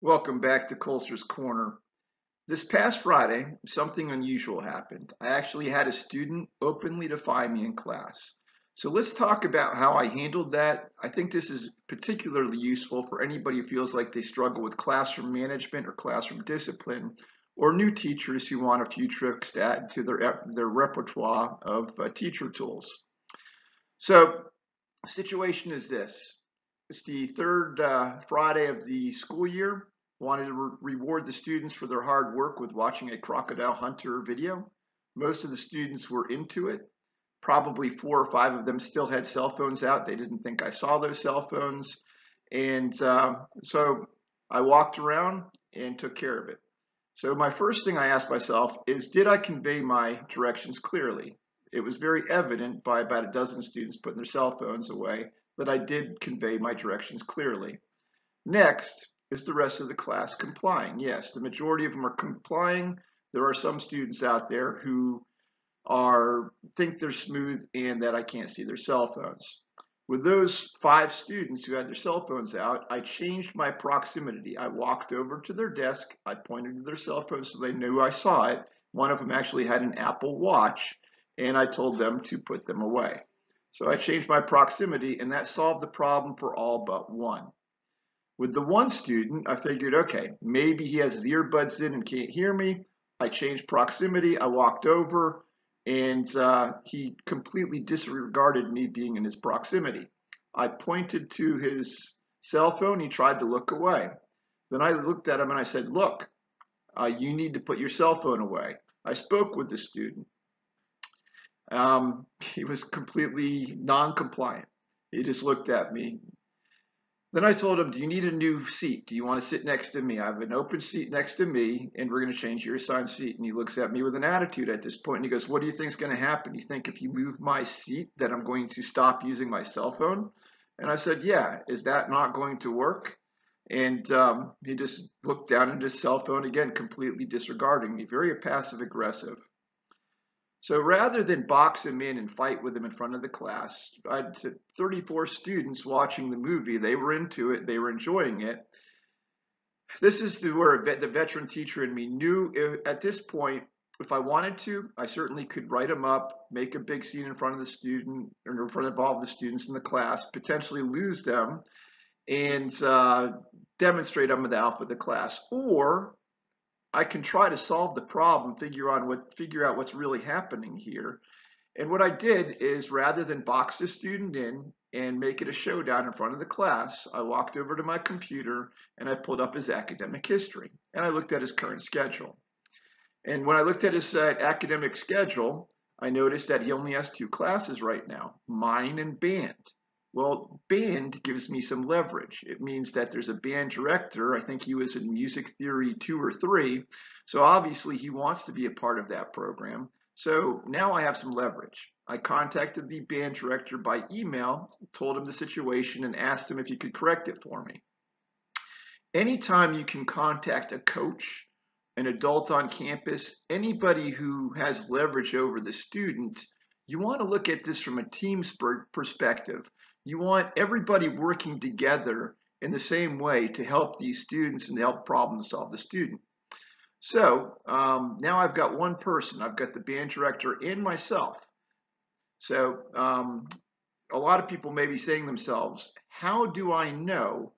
Welcome back to Colster's Corner. This past Friday, something unusual happened. I actually had a student openly defy me in class. So let's talk about how I handled that. I think this is particularly useful for anybody who feels like they struggle with classroom management or classroom discipline, or new teachers who want a few tricks to add to their repertoire of teacher tools. So the situation is this. It's the third Friday of the school year. Wanted to reward the students for their hard work with watching a crocodile hunter video. Most of the students were into it. Probably 4 or 5 of them still had cell phones out. They didn't think I saw those cell phones. And so I walked around and took care of it. So my first thing I asked myself is, did I convey my directions clearly? It was very evident by about a dozen students putting their cell phones away that I did convey my directions clearly. Next, is the rest of the class complying? Yes, the majority of them are complying. There are some students out there who think they're smooth and that I can't see their cell phones. With those 5 students who had their cell phones out, I changed my proximity. I walked over to their desk, I pointed to their cell phones so they knew I saw it. One of them actually had an Apple Watch, and I told them to put them away. So I changed my proximity, and that solved the problem for all but one. With the one student, I figured, okay, maybe he has his earbuds in and can't hear me. I changed proximity. I walked over, and he completely disregarded me being in his proximity. I pointed to his cell phone. He tried to look away. Then I looked at him and I said, look, you need to put your cell phone away. I spoke with the student. He was completely non-compliant. He just looked at me. Then I told him, do you need a new seat? Do you want to sit next to me? I have an open seat next to me, and we're going to change your assigned seat. And he looks at me with an attitude at this point, and he goes, what do you think is going to happen? You think if you move my seat that I'm going to stop using my cell phone? And I said, yeah, is that not going to work? And he just looked down at his cell phone again, completely disregarding me, very passive aggressive. So rather than box him in and fight with him in front of the class, I had 34 students watching the movie. They were into it. They were enjoying it. This is where the veteran teacher in me knew at this point, if I wanted to, I certainly could write them up, make a big scene in front of the student, or in front of all the students in the class, potentially lose them, and demonstrate I'm the alpha of the class. Or I can try to solve the problem, figure out what's really happening here. And what I did is, rather than box the student in and make it a showdown in front of the class, I walked over to my computer and I pulled up his academic history and I looked at his current schedule. And when I looked at his academic schedule, I noticed that he only has 2 classes right now, mine and band. Well, band gives me some leverage. It means that there's a band director. I think he was in music theory 2 or 3. So obviously he wants to be a part of that program. So now I have some leverage. I contacted the band director by email, told him the situation, and asked him if he could correct it for me. Anytime you can contact a coach, an adult on campus, anybody who has leverage over the student, you want to look at this from a team perspective. You want everybody working together in the same way to help these students and to help problem solve the student. So now I've got one person. I've got the band director and myself. So a lot of people may be saying to themselves, how do I know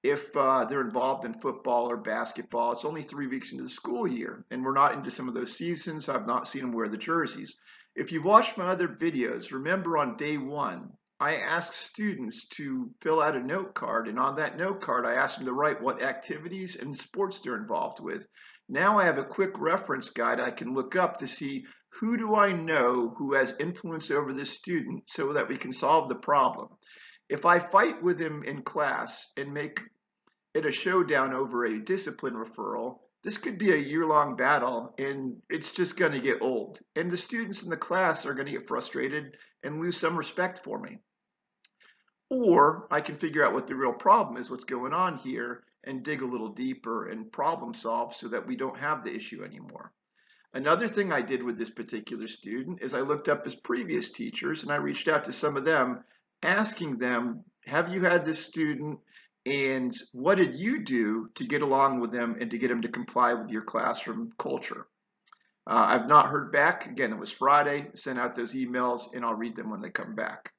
if they're involved in football or basketball? It's only 3 weeks into the school year, and we're not into some of those seasons. I've not seen them wear the jerseys. If you've watched my other videos, remember on day 1, I asked students to fill out a note card, and on that note card, I asked them to write what activities and sports they're involved with. Now I have a quick reference guide I can look up to see who do I know who has influence over this student so that we can solve the problem. If I fight with him in class and make it a showdown over a discipline referral, this could be a year-long battle, and it's just going to get old. And the students in the class are going to get frustrated and lose some respect for me. Or I can figure out what the real problem is, what's going on here, and dig a little deeper and problem solve so that we don't have the issue anymore. Another thing I did with this particular student is I looked up his previous teachers and I reached out to some of them asking them, have you had this student And what did you do to get along with them and to get them to comply with your classroom culture? I've not heard back. Again, it was Friday. Sent out those emails, and I'll read them when they come back.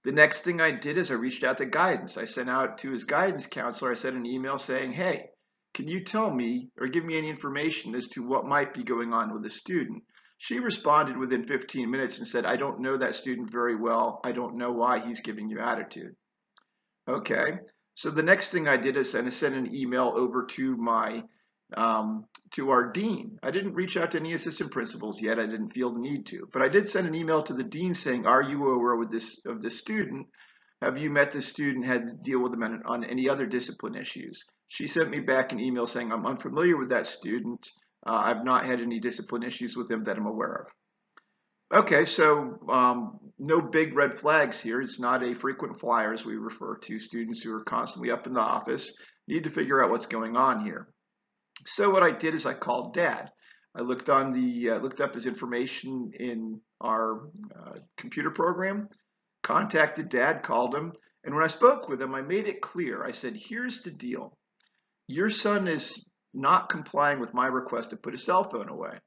The next thing I did is I reached out to guidance. I sent out to his guidance counselor, I sent an email saying, hey, can you tell me or give me any information as to what might be going on with the student? She responded within 15 minutes and said, I don't know that student very well. I don't know why he's giving you attitude. Okay, so the next thing I did is I sent an email over to my to our dean. I didn't reach out to any assistant principals yet. I didn't feel the need to, but I did send an email to the dean saying, "Are you aware with this student? Have you met this student? Had to deal with them on any other discipline issues?" She sent me back an email saying, "I'm unfamiliar with that student. I've not had any discipline issues with him that I'm aware of." Okay, so no big red flags here. It's not a frequent flyer, as we refer to students who are constantly up in the office. Need to figure out what's going on here. So what I did is I called Dad. I looked up his information in our computer program, contacted Dad, called him, and when I spoke with him, I made it clear. I said, "Here's the deal. Your son is not complying with my request to put his cell phone away.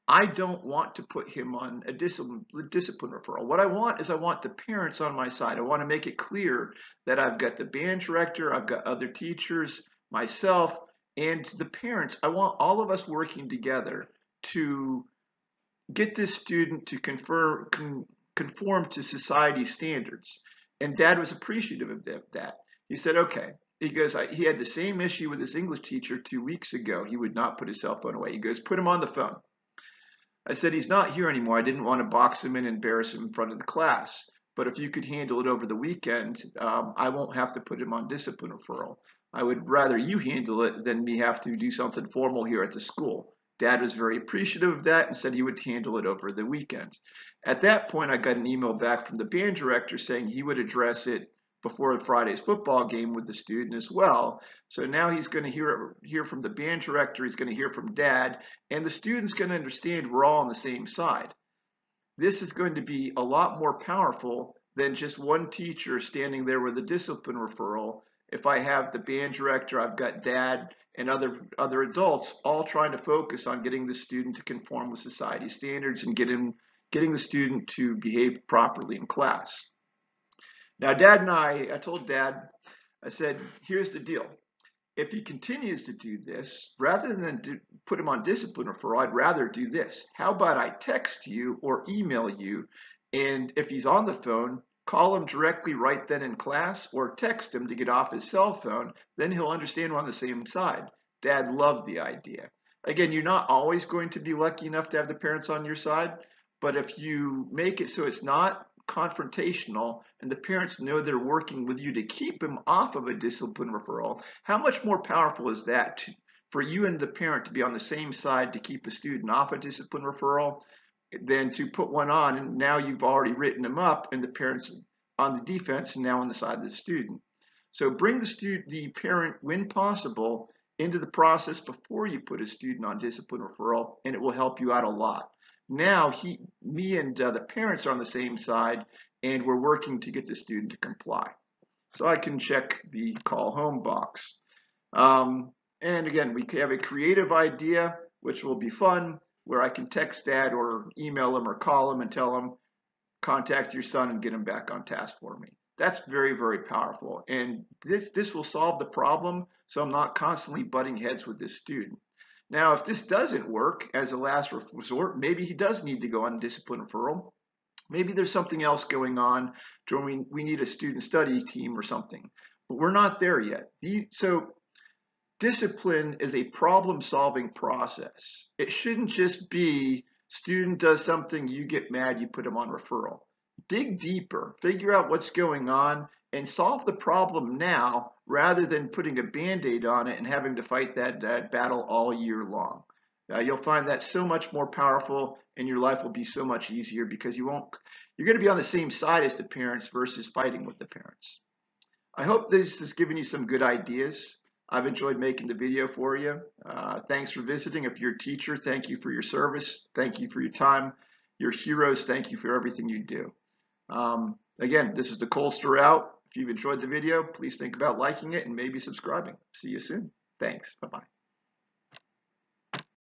I don't want to put him on a discipline referral. What I want is I want the parents on my side. I want to make it clear that I've got the band director, I've got other teachers, myself, and the parents. I want all of us working together to get this student to conform to society standards." And Dad was appreciative of that. He said, okay. He goes, he had the same issue with his English teacher 2 weeks ago. He would not put his cell phone away. He goes, put him on the phone. I said, he's not here anymore. I didn't want to box him in and embarrass him in front of the class. But if you could handle it over the weekend, I won't have to put him on discipline referral. I would rather you handle it than me have to do something formal here at the school. Dad was very appreciative of that and said he would handle it over the weekend. At that point, I got an email back from the band director saying he would address it before Friday's football game with the student as well. So now he's going to hear from the band director, he's going to hear from Dad, and the student's going to understand we're all on the same side. This is going to be a lot more powerful than just one teacher standing there with a discipline referral. If I have the band director, I've got Dad and other adults all trying to focus on getting the student to conform with society standards and getting the student to behave properly in class. Now, Dad and I told Dad, I said, here's the deal. If he continues to do this, rather than put him on discipline referral, I'd rather do this. How about I text you or email you, and if he's on the phone, call him directly right then in class or text him to get off his cell phone. Then he'll understand we're on the same side. Dad loved the idea. Again, you're not always going to be lucky enough to have the parents on your side, but if you make it so it's not confrontational and the parents know they're working with you to keep him off of a discipline referral, how much more powerful is that for you and the parent to be on the same side to keep a student off a discipline referral than to put one on and now you've already written him up and the parents on the defense and now on the side of the student. So bring the parent, when possible, into the process before you put a student on discipline referral, and it will help you out a lot. Now me and the parents are on the same side, and we're working to get the student to comply. So I can check the call home box. And again, we have a creative idea, which will be fun, where I can text Dad or email him or call him and tell him, contact your son and get him back on task for me. That's very, very powerful. And this will solve the problem, so I'm not constantly butting heads with this student. Now, if this doesn't work as a last resort, maybe he does need to go on discipline referral. Maybe there's something else going on. We need a student study team or something, but we're not there yet. So discipline is a problem-solving process. It shouldn't just be student does something, you get mad, you put them on referral. Dig deeper, figure out what's going on, and solve the problem now rather than putting a Band-Aid on it and having to fight that battle all year long. You'll find that so much more powerful and your life will be so much easier because you're going to be on the same side as the parents versus fighting with the parents. I hope this has given you some good ideas. I've enjoyed making the video for you. Thanks for visiting. If you're a teacher, thank you for your service. Thank you for your time. Your heroes, thank you for everything you do. Again, this is the Cole Story out. If you've enjoyed the video, please think about liking it and maybe subscribing. See you soon. Thanks. Bye-bye.